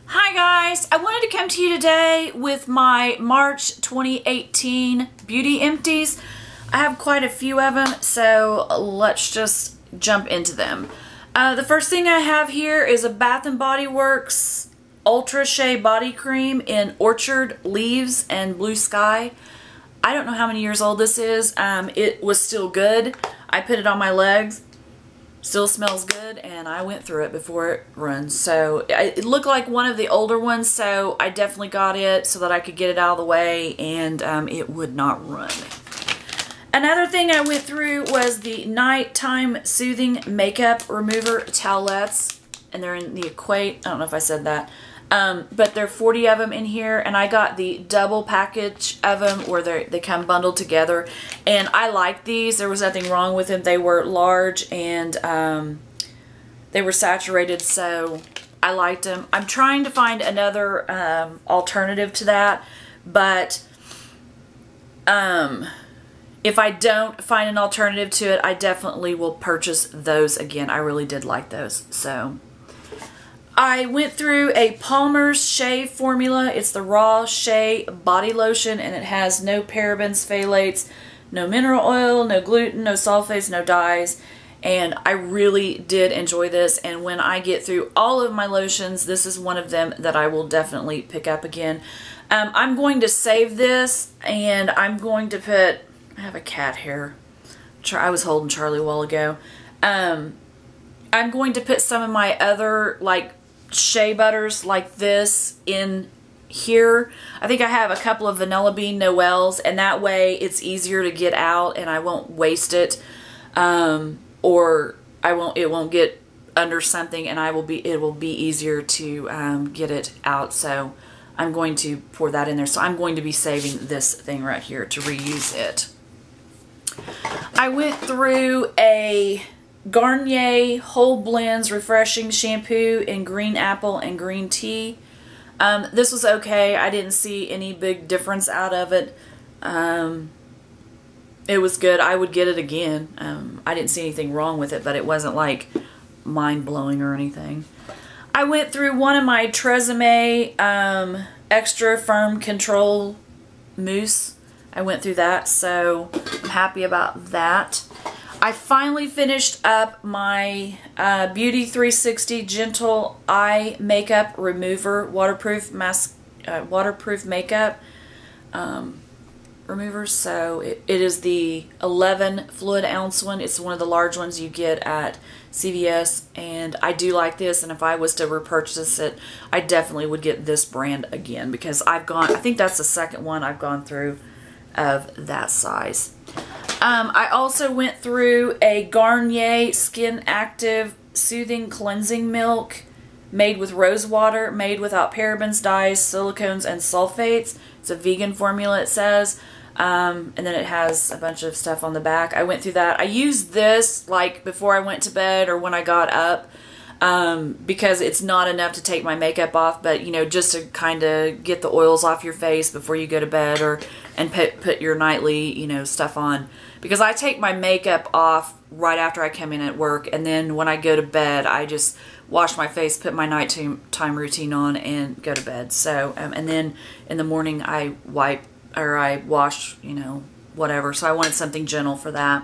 Hi guys, I wanted to come to you today with my March 2018 beauty empties. I have quite a few of them, so let's just jump into them. The first thing I have here is a Bath & Body Works Ultra Shea Body Cream in Orchard, Leaves, and Blue Sky. I don't know how many years old this is. It was still good. I put it on my legs. Still smells good, and I went through it before it runs. So it looked like one of the older ones, so I definitely got it so that I could get it out of the way and it would not run. Another thing I went through was the Nighttime Soothing Makeup Remover Towelettes, and they're in the Equate. I don't know if I said that. But there are 40 of them in here, and I got the double package of them where they come bundled together, and I like these. There was nothing wrong with them. They were large, and they were saturated, so I liked them. I'm trying to find another alternative to that, but if I don't find an alternative to it, I definitely will purchase those again. I really did like those. So I went through a Palmer's Shea formula. It's the Raw Shea Body Lotion, and it has no parabens, phthalates, no mineral oil, no gluten, no sulfates, no dyes. And I really did enjoy this, and when I get through all of my lotions, this is one of them that I will definitely pick up again. I'm going to save this, and I'm going to put, I have a cat hair. I was holding Charlie a while ago. I'm going to put some of my other, like, shea butters like this in here. I think I have a couple of Vanilla Bean Noels, and that way it's easier to get out and I won't waste it, or it won't get under something, and it will be easier to get it out. So I'm going to pour that in there. So I'm going to be saving this thing right here to reuse it. I went through a Garnier Whole Blends Refreshing Shampoo in green apple and green tea. This was okay. I didn't see any big difference out of it. It was good. I would get it again. I didn't see anything wrong with it, but it wasn't like mind-blowing or anything. I went through one of my Tresemme Extra Firm Control Mousse. I went through that, so I'm happy about that. I finally finished up my Beauty 360 Gentle Eye Makeup Remover Waterproof Makeup Remover. So it is the 11 fluid ounce one. It's one of the large ones you get at CVS, and I do like this, and if I was to repurchase it, I definitely would get this brand again, because I think that's the second one I've gone through of that size. I also went through a Garnier Skin Active Soothing Cleansing Milk made with rose water, made without parabens, dyes, silicones, and sulfates. It's a vegan formula, it says. And then it has a bunch of stuff on the back. I went through that. I used this like before I went to bed or when I got up, because it's not enough to take my makeup off, but you know, just to kind of get the oils off your face before you go to bed, and put your nightly, you know, stuff on. Because I take my makeup off right after I come in at work, and then when I go to bed, I just wash my face, put my nighttime routine on, and go to bed. So, and then in the morning I I wash, you know, whatever. So I wanted something gentle for that.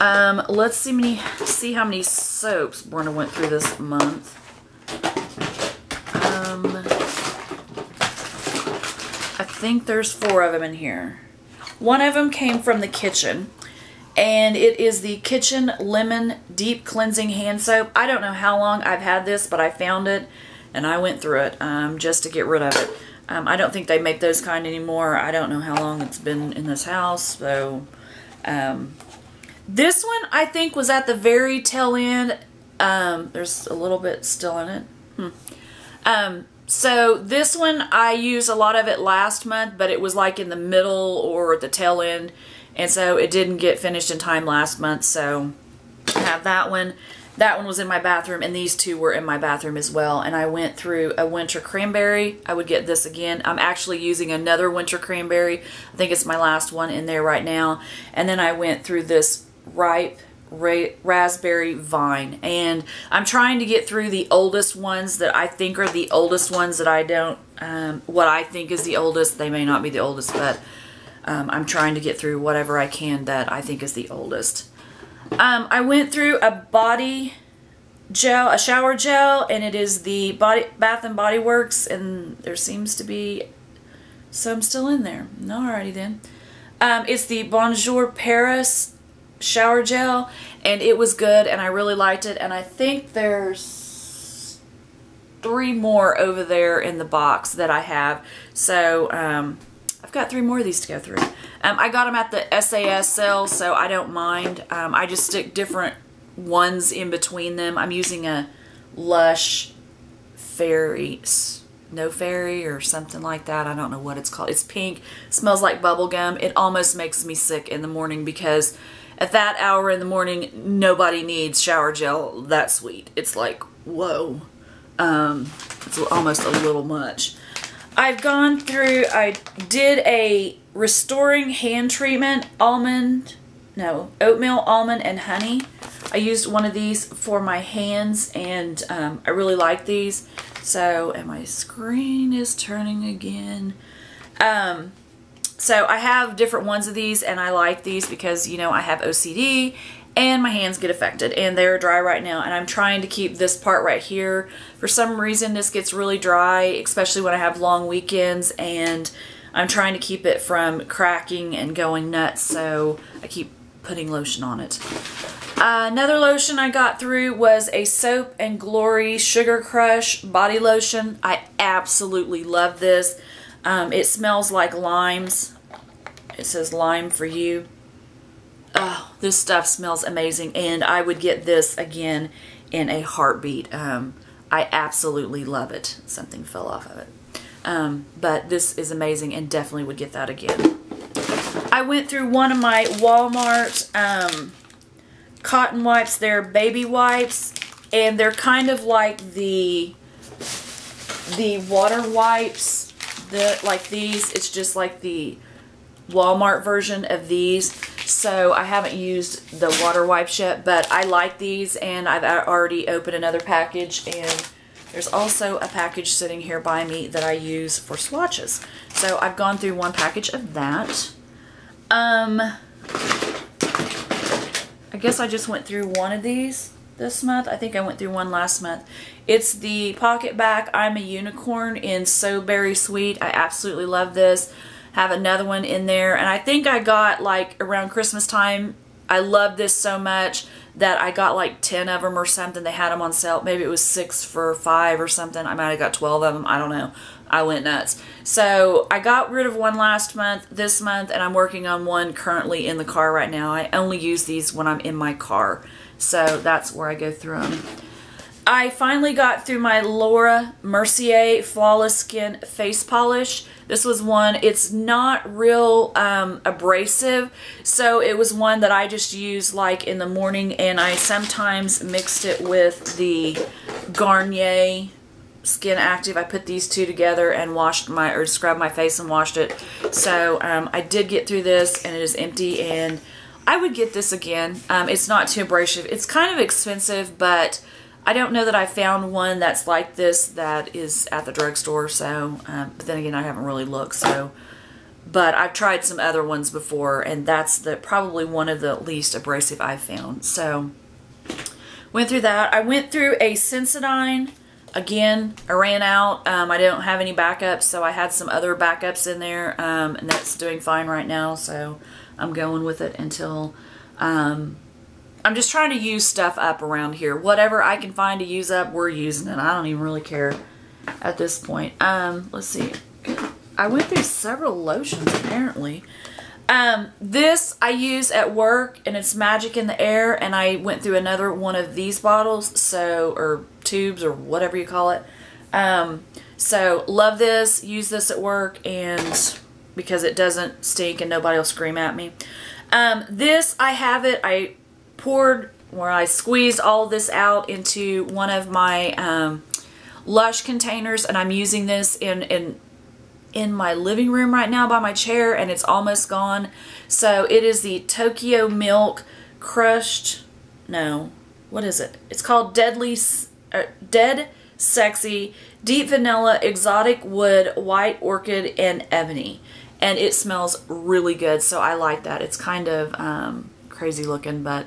Let's see how many soaps Brenda went through this month. I think there's 4 of them in here. One of them came from the kitchen, and it is the Kitchen Lemon Deep Cleansing Hand Soap. I don't know how long I've had this, but I found it, and I went through it just to get rid of it. I don't think they make those kind anymore. I don't know how long it's been in this house, so this one I think was at the very tail end. There's a little bit still in it. So this one, I used a lot of it last month, but it was like in the middle or at the tail end, and so it didn't get finished in time last month. So I have that one. That one was in my bathroom, and these 2 were in my bathroom as well. And I went through a Winter Cranberry. I would get this again. I'm actually using another Winter Cranberry. I think it's my last one in there right now. And then I went through this Ripe Raspberry Vine. And I'm trying to get through the oldest ones that I think are the oldest ones that I don't, what I think is the oldest. They may not be the oldest, but I'm trying to get through whatever I can that I think is the oldest. I went through a body gel, a shower gel, and it is the Bath and Body Works, and there seems to be some still in there. Alrighty then. It's the Bonjour Paris shower gel, and it was good, and I really liked it, and I think there's 3 more over there in the box that I have, so I've got 3 more of these to go through. I got them at the SAS sale, so I don't mind. I just stick different ones in between them. I'm using a Lush Fairy, No Fairy or something like that. I don't know what it's called. It's pink, smells like bubble gum. It almost makes me sick in the morning because at that hour in the morning, nobody needs shower gel that sweet. It's like, whoa. It's almost a little much. I've gone through, I did a restoring hand treatment, oatmeal, almond, and honey. I used one of these for my hands, and I really like these. So, and my screen is turning again. So I have different ones of these, and I like these because, you know, I have OCD and my hands get affected, and they're dry right now, and I'm trying to keep this part right here. For some reason, this gets really dry, especially when I have long weekends, and I'm trying to keep it from cracking and going nuts, so I keep putting lotion on it. Another lotion I got through was a Soap and Glory Sugar Crush body lotion. I absolutely love this. It smells like limes. It says lime for you. Oh, this stuff smells amazing, and I would get this again in a heartbeat. I absolutely love it. Something fell off of it. But this is amazing, and definitely would get that again. I went through one of my Walmart cotton wipes. They're baby wipes, and they're kind of like the water wipes, like these. It's just like the Walmart version of these. So I haven't used the water wipes yet, but I like these, and I've already opened another package, and there's also a package sitting here by me that I use for swatches. So I've gone through one package of that. I guess I just went through one of these this month. I think I went through one last month. It's the Pocket Back I'm a Unicorn in So Berry Sweet. I absolutely love this. Have another one in there, and I think I got, like, around Christmas time, I love this so much that I got like 10 of them or something. They had them on sale. Maybe it was 6 for $5 or something. I might have got 12 of them. I don't know. I went nuts. So I got rid of one last month, this month, and I'm working on one currently in the car right now. I only use these when I'm in my car. So that's where I go through them. I finally got through my Laura Mercier Flawless Skin Face Polish. This was one, it's not real abrasive, so it was one that I just used like in the morning, and I sometimes mixed it with the Garnier Skin Active. I put these two together and scrubbed my face and washed it. So I did get through this, and it is empty, and I would get this again. It's not too abrasive. It's kind of expensive, but I don't know that I found one that's like this that is at the drugstore, so, but then again, I haven't really looked, so, but I've tried some other ones before, and that's probably one of the least abrasive I've found, so, went through that. I went through a Sensodyne, again, I ran out. I don't have any backups, so I had some other backups in there, and that's doing fine right now, so I'm going with it until, I'm just trying to use stuff up around here. Whatever I can find to use up, we're using it. I don't even really care at this point. Let's see. I went through several lotions, apparently. This I use at work, and it's Magic in the Air, and I went through another one of these bottles, so, or tubes, or whatever you call it. So, love this. Use this at work, and because it doesn't stink and nobody will scream at me. This, I have it. I poured, where I squeezed all this out into one of my Lush containers, and I'm using this in my living room right now by my chair, and it's almost gone. So it is the Tokyo Milk Crushed no, what is it? It's called Dead Sexy Deep Vanilla Exotic Wood White Orchid and Ebony, and it smells really good, so I like that. It's kind of crazy looking, but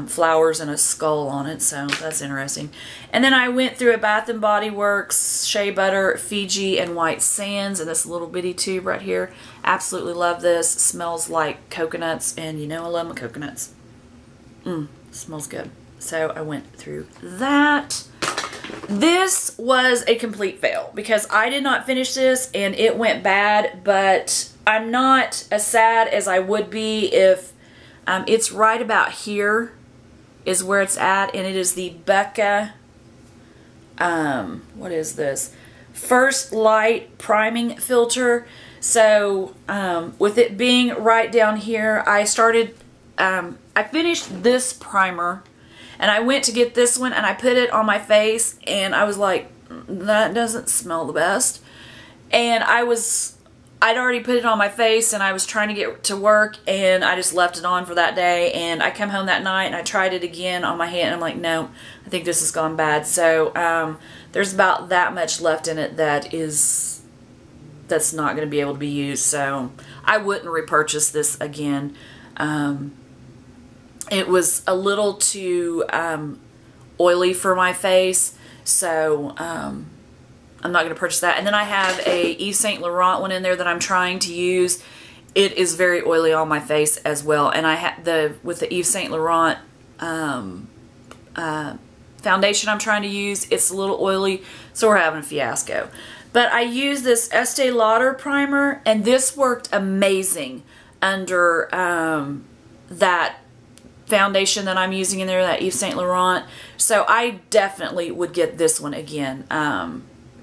flowers and a skull on it, so that's interesting. And then I went through a Bath & Body Works Shea Butter, Fiji, and White Sands in this little bitty tube right here. Absolutely love this. It smells like coconuts, and you know I love my coconuts. Smells good. So I went through that. This was a complete fail because I did not finish this and it went bad, but I'm not as sad as I would be if it's right about here is where it's at, and it is the Becca, what is this? First Light Priming Filter. So with it being right down here, I started, I finished this primer, and I went to get this one, and I put it on my face, and I was like, that doesn't smell the best. And I'd already put it on my face, and I was trying to get to work, and I just left it on for that day, and I come home that night, and I tried it again on my hand, and I'm like, no, I think this has gone bad. So there's about that much left in it that's not going to be able to be used, so I wouldn't repurchase this again. It was a little too oily for my face, so I'm not going to purchase that. And then I have a Yves Saint Laurent one in there that I'm trying to use. It is very oily on my face as well. And I have with the Yves Saint Laurent foundation I'm trying to use, it's a little oily, so we're having a fiasco. But I used this Estee Lauder primer, and this worked amazing under that foundation that I'm using in there, that Yves Saint Laurent. So I definitely would get this one again.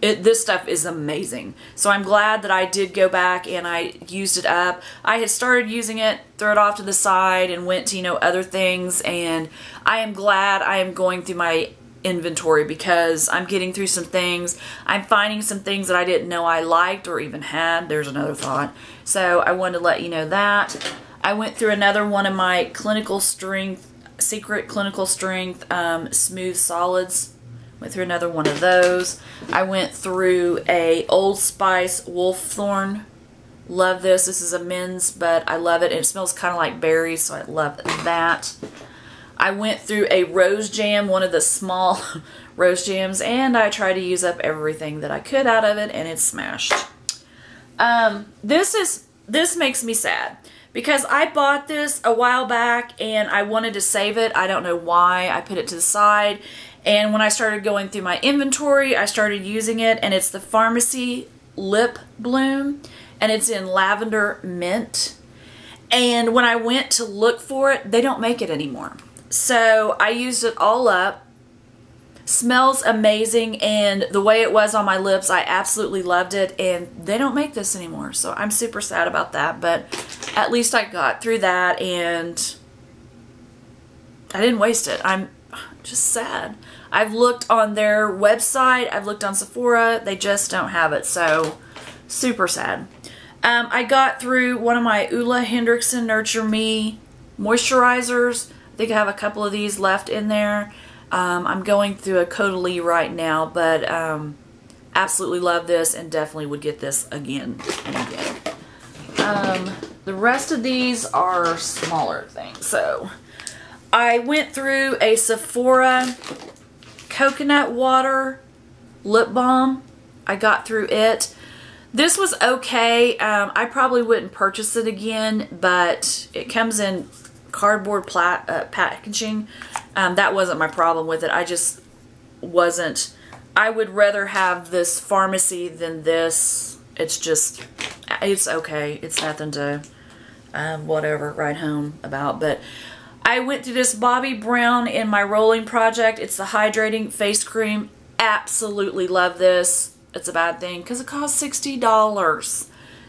This stuff is amazing. So I'm glad that I did go back and I used it up. I had started using it, threw it off to the side, and went to, you know, other things. And I am glad I am going through my inventory because I'm getting through some things. I'm finding some things that I didn't know I liked or even had. There's another thought. So I wanted to let you know that. I went through another one of my Secret Clinical Strength Smooth Solids. Went through another one of those. I went through a Old Spice Wolfthorn. Love this. This is a men's, but I love it. It smells kind of like berries, so I love that. I went through a Rose Jam, one of the small Rose Jams, and I tried to use up everything that I could out of it, and it's smashed. This makes me sad because I bought this a while back and I wanted to save it. I don't know why. I put it to the side. And when I started going through my inventory, I started using it, and it's the Pharmacy Lip Bloom, and it's in Lavender Mint. And when I went to look for it, they don't make it anymore. So I used it all up. Smells amazing, and the way it was on my lips, I absolutely loved it, and they don't make this anymore. So I'm super sad about that, but at least I got through that, and I didn't waste it. I'm just sad. I've looked on their website, I've looked on Sephora, they just don't have it, so super sad. I got through one of my Ulla Hendrickson Nurture Me moisturizers. I think I have a couple of these left in there. I'm going through a Caudalie right now, but absolutely love this and definitely would get this again and again. The rest of these are smaller things. So I went through a Sephora coconut water lip balm. I got through it. This was okay. I probably wouldn't purchase it again, but it comes in cardboard packaging. That wasn't my problem with it. I just wasn't. I would rather have this Pharmacy than this. It's just, it's okay. It's nothing to whatever write home about. But I went through this Bobbi Brown in my rolling project. It's the hydrating face cream. Absolutely love this. It's a bad thing because it costs $60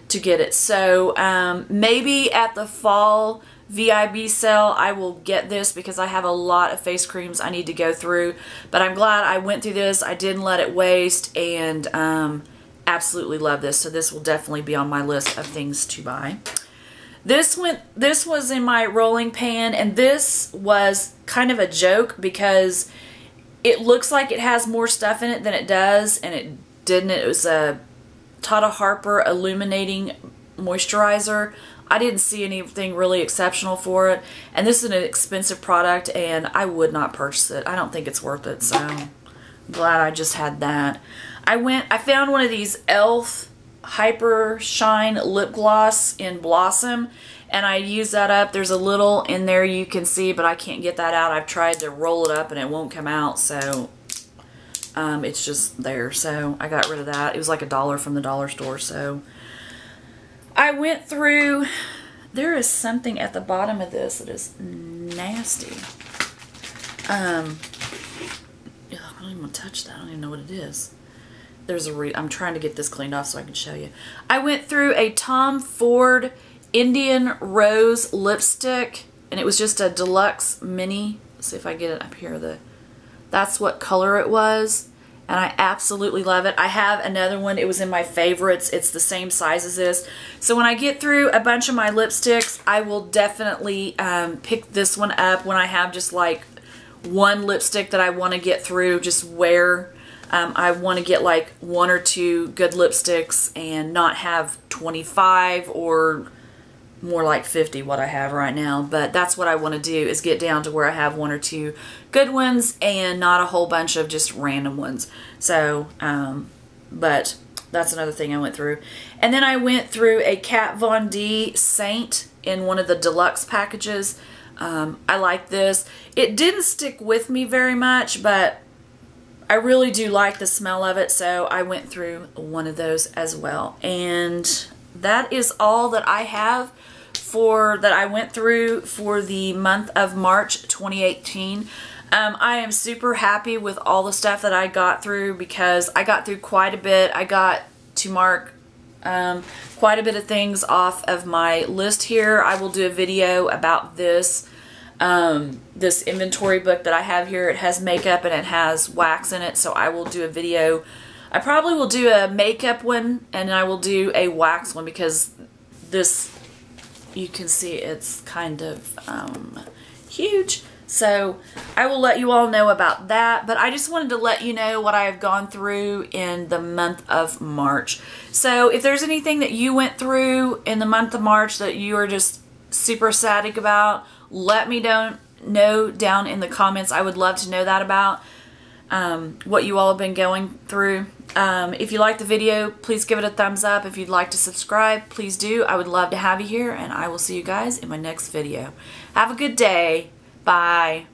to get it. So maybe at the fall VIB sale I will get this because I have a lot of face creams I need to go through. But I'm glad I went through this. I didn't let it waste, and absolutely love this. So this will definitely be on my list of things to buy. This was in my rolling pan, and this was kind of a joke because it looks like it has more stuff in it than it does, and it didn't. It was a Tata Harper Illuminating Moisturizer. I didn't see anything really exceptional for it, and this is an expensive product, and I would not purchase it. I don't think it's worth it, so I'm glad I just had that. I found one of these e.l.f. Hyper Shine lip gloss in Blossom, and I used that up. There's a little in there you can see, but I can't get that out. I've tried to roll it up and it won't come out, so it's just there. So I got rid of that. It was like $1 from the dollar store. So I went through. There is something at the bottom of this that is nasty. I don't even want to touch that. I don't even know what it is. I'm trying to get this cleaned off so I can show you. I went through a Tom Ford Indian Rose lipstick, and it was just a deluxe mini. Let's see if I get it up here. That's what color it was, and I absolutely love it. I have another one. It was in my favorites. It's the same size as this. So when I get through a bunch of my lipsticks, I will definitely pick this one up when I have just like one lipstick that I want to get through, just wear. I want to get like 1 or 2 good lipsticks and not have 25 or more like 50 what I have right now. But that's what I want to do, is get down to where I have 1 or 2 good ones and not a whole bunch of just random ones. So, but that's another thing I went through. And then I went through a Kat Von D Saint in one of the deluxe packages. I like this. It didn't stick with me very much, but I really do like the smell of it, so I went through one of those as well. And that is all that I have that I went through for the month of March 2018. I am super happy with all the stuff that I got through, because I got through quite a bit. I got to mark quite a bit of things off of my list here. I will do a video about this this inventory book that I have here. It has makeup and it has wax in it, so I will do a video. I probably will do a makeup one, and I will do a wax one, because this, you can see it's kind of huge. So I will let you all know about that, but I just wanted to let you know what I have gone through in the month of March. So if there's anything that you went through in the month of March that you are just super ecstatic about, let me know down in the comments. I would love to know that about what you all have been going through. If you like the video, please give it a thumbs up. If you'd like to subscribe, please do. I would love to have you here, and I will see you guys in my next video. Have a good day. Bye.